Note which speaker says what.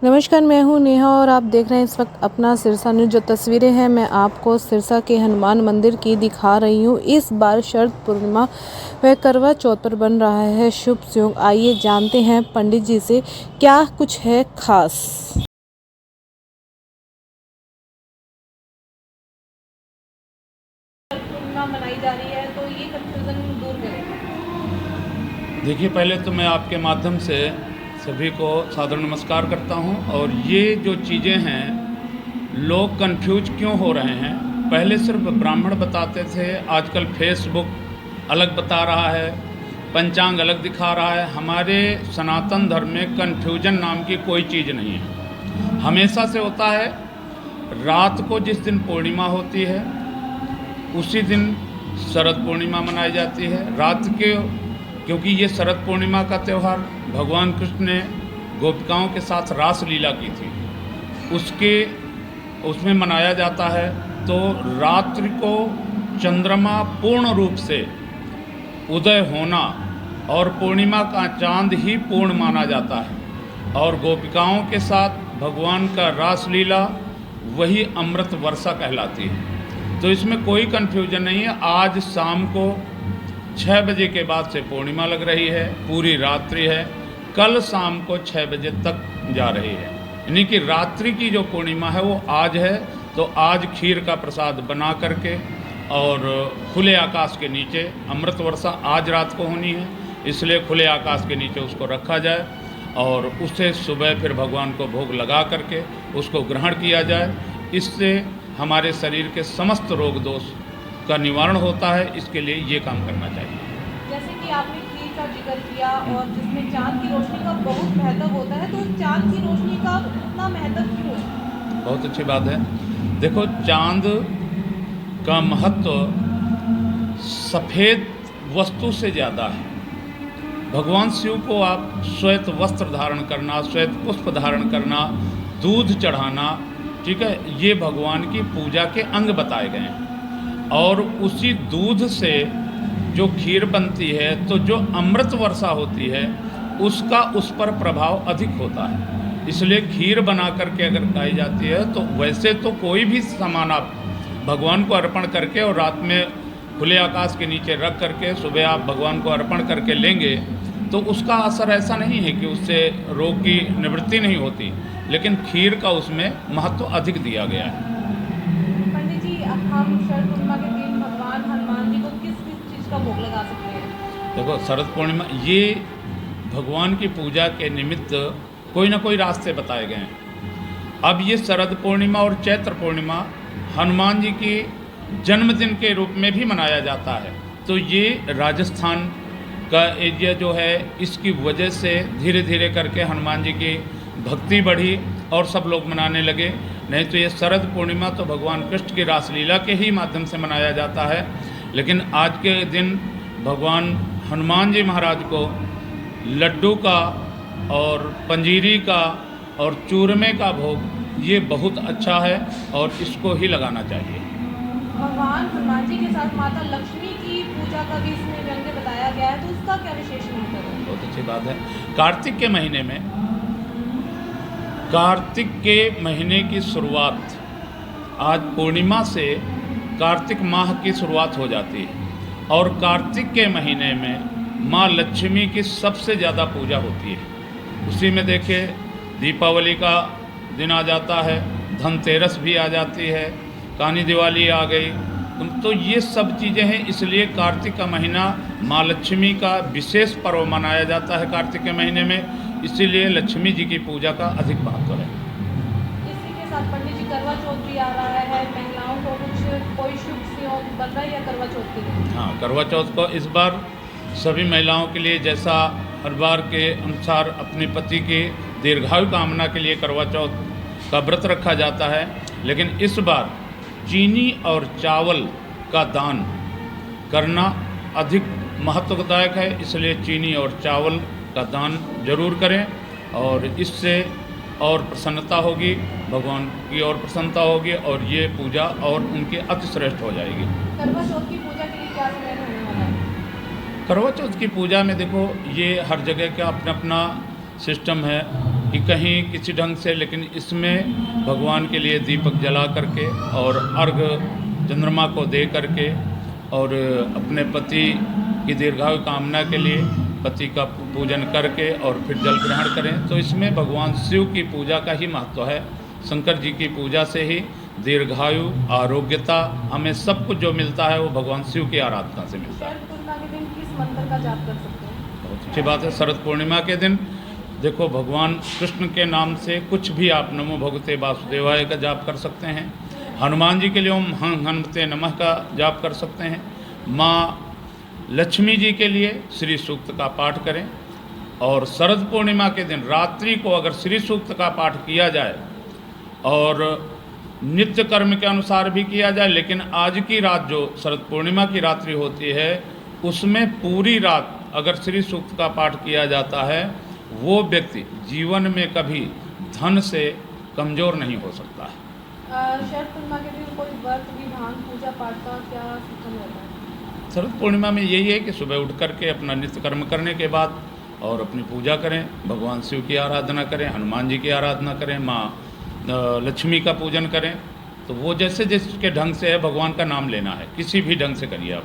Speaker 1: नमस्कार, मैं हूँ नेहा और आप देख रहे हैं इस वक्त अपना सिरसा न्यूज़। जो तस्वीरें हैं मैं आपको सिरसा के हनुमान मंदिर की दिखा रही हूँ। इस बार शरद पूर्णिमा व करवा चौथ पर बन रहा है शुभ संयोग। आइए जानते हैं पंडित जी से क्या कुछ है खास। पूर्णिमा मनाई जा रही है तो ये कंफ्यूजन दूर करें।
Speaker 2: देखिए, पहले तो मैं आपके माध्यम से सभी को सादर नमस्कार करता हूं। और ये जो चीज़ें हैं, लोग कंफ्यूज क्यों हो रहे हैं। पहले सिर्फ ब्राह्मण बताते थे, आजकल फेसबुक अलग बता रहा है, पंचांग अलग दिखा रहा है। हमारे सनातन धर्म में कंफ्यूजन नाम की कोई चीज़ नहीं है। हमेशा से होता है, रात को जिस दिन पूर्णिमा होती है उसी दिन शरद पूर्णिमा मनाई जाती है। रात के, क्योंकि ये शरद पूर्णिमा का त्यौहार भगवान कृष्ण ने गोपिकाओं के साथ रास लीला की थी, उसमें मनाया जाता है। तो रात्रि को चंद्रमा पूर्ण रूप से उदय होना और पूर्णिमा का चांद ही पूर्ण माना जाता है। और गोपिकाओं के साथ भगवान का रास लीला वही अमृत वर्षा कहलाती है। तो इसमें कोई कन्फ्यूजन नहीं है। आज शाम को 6 बजे के बाद से पूर्णिमा लग रही है, पूरी रात्रि है। कल शाम को 6 बजे तक जा रही है, यानी कि रात्रि की जो पूर्णिमा है वो आज है। तो आज खीर का प्रसाद बना करके और खुले आकाश के नीचे, अमृत वर्षा आज रात को होनी है, इसलिए खुले आकाश के नीचे उसको रखा जाए और उसे सुबह फिर भगवान को भोग लगा करके उसको ग्रहण किया जाए। इससे हमारे शरीर के समस्त रोग दोष का निवारण होता है। इसके लिए ये काम करना चाहिए।
Speaker 1: जैसे कि आपने खीर का जिक्र किया और जिसमें चांद की रोशनी का बहुत महत्व होता है, तो चांद की रोशनी का इतना महत्व क्यों है?
Speaker 2: बहुत अच्छी बात है। देखो, चांद का महत्व सफ़ेद वस्तु से ज़्यादा है। भगवान शिव को आप श्वेत वस्त्र धारण करना, श्वेत पुष्प धारण करना, दूध चढ़ाना, ठीक है, ये भगवान की पूजा के अंग बताए गए हैं। और उसी दूध से जो खीर बनती है, तो जो अमृत वर्षा होती है उसका उस पर प्रभाव अधिक होता है। इसलिए खीर बना करके अगर खाई जाती है तो वैसे तो कोई भी सामान आप भगवान को अर्पण करके और रात में खुले आकाश के नीचे रख करके सुबह आप भगवान को अर्पण करके लेंगे तो उसका असर ऐसा नहीं है कि उससे रोग की निवृत्ति नहीं होती, लेकिन खीर का उसमें महत्व अधिक दिया गया है।
Speaker 1: पंडित जी, अब हम शरद पूर्णिमा के दिन भगवान हनुमान जी को किस किस चीज़ का भोग लगा सकते हैं?
Speaker 2: देखो, शरद पूर्णिमा ये भगवान की पूजा के निमित्त कोई ना कोई रास्ते बताए गए हैं। अब ये शरद पूर्णिमा और चैत्र पूर्णिमा हनुमान जी की जन्मदिन के रूप में भी मनाया जाता है। तो ये राजस्थान का एरिया जो है, इसकी वजह से धीरे धीरे करके हनुमान जी की भक्ति बढ़ी और सब लोग मनाने लगे। नहीं तो ये शरद पूर्णिमा तो भगवान कृष्ण की रासलीला के ही माध्यम से मनाया जाता है। लेकिन आज के दिन भगवान हनुमान जी महाराज को लड्डू का और पंजीरी का और चूरमे का भोग ये बहुत अच्छा है और इसको ही लगाना चाहिए।
Speaker 1: भगवान हनुमान जी के साथ माता लक्ष्मी की पूजा का भी इसमें व्यंग्य बताया गया है, तो उसका क्या विशेष महत्व है?
Speaker 2: बहुत अच्छी बात है। कार्तिक के महीने में, कार्तिक के महीने की शुरुआत, आज पूर्णिमा से कार्तिक माह की शुरुआत हो जाती है और कार्तिक के महीने में माँ लक्ष्मी की सबसे ज़्यादा पूजा होती है। उसी में देखिए, दीपावली का दिन आ जाता है, धनतेरस भी आ जाती है, कानी दिवाली आ गई। तो ये सब चीज़ें हैं, इसलिए कार्तिक का महीना माँ लक्ष्मी का विशेष पर्व मनाया जाता है कार्तिक के महीने में। इसीलिए लक्ष्मी जी की पूजा का अधिक महत्व है।
Speaker 1: इसी के साथ पंडित जी, करवा चौथ भी आ रहा है, महिलाओं को कोई शुभ संयोग बन रहा है या करवा चौथ के लिए?
Speaker 2: हाँ, करवा चौथ को इस बार सभी महिलाओं के लिए, जैसा हर बार के अनुसार अपने पति की दीर्घायु कामना के लिए करवा चौथ का व्रत रखा जाता है, लेकिन इस बार चीनी और चावल का दान करना अधिक महत्वदायक है। इसलिए चीनी और चावल का दान जरूर करें और इससे और प्रसन्नता होगी, भगवान की और प्रसन्नता होगी और ये पूजा और उनकी अति श्रेष्ठ हो जाएगी।
Speaker 1: करवा चौथ की पूजा के लिए क्या समय होने वाला है?
Speaker 2: करवा चौथ की पूजा में देखो, ये हर जगह का अपना अपना सिस्टम है। कि कहीं किसी ढंग से, लेकिन इसमें भगवान के लिए दीपक जला करके और अर्घ चंद्रमा को दे करके और अपने पति की दीर्घायु कामना के लिए पति का पूजन करके और फिर जल ग्रहण करें। तो इसमें भगवान शिव की पूजा का ही महत्व है। शंकर जी की पूजा से ही दीर्घायु, आरोग्यता, हमें सब कुछ जो मिलता है वो भगवान शिव की आराधना से मिलता है।
Speaker 1: शरद पूर्णिमा के दिन किस मंत्र का जाप कर सकते हैं?
Speaker 2: बहुत अच्छी बात है। शरद पूर्णिमा के दिन देखो, भगवान कृष्ण के नाम से कुछ भी आप नमो भगवते वासुदेवाय का जाप कर सकते हैं। हनुमान जी के लिए ओम हनुमते नमः का जाप कर सकते हैं। माँ लक्ष्मी जी के लिए श्री सूक्त का पाठ करें। और शरद पूर्णिमा के दिन रात्रि को अगर श्री सूक्त का पाठ किया जाए और नित्य कर्म के अनुसार भी किया जाए, लेकिन आज की रात जो शरद पूर्णिमा की रात्रि होती है उसमें पूरी रात अगर श्री सूक्त का पाठ किया जाता है, वो व्यक्ति जीवन में कभी धन से कमज़ोर नहीं हो सकता है।
Speaker 1: शरद पूर्णिमा के दिन कोई व्रत, विधान, पूजा पाठ का क्या सिस्टम रहता है?
Speaker 2: शरद पूर्णिमा में यही है कि सुबह उठ करके अपना नित्य कर्म करने के बाद और अपनी पूजा करें, भगवान शिव की आराधना करें, हनुमान जी की आराधना करें, माँ लक्ष्मी का पूजन करें। तो वो जैसे जिसके ढंग से है, भगवान का नाम लेना है, किसी भी ढंग से करिए आप।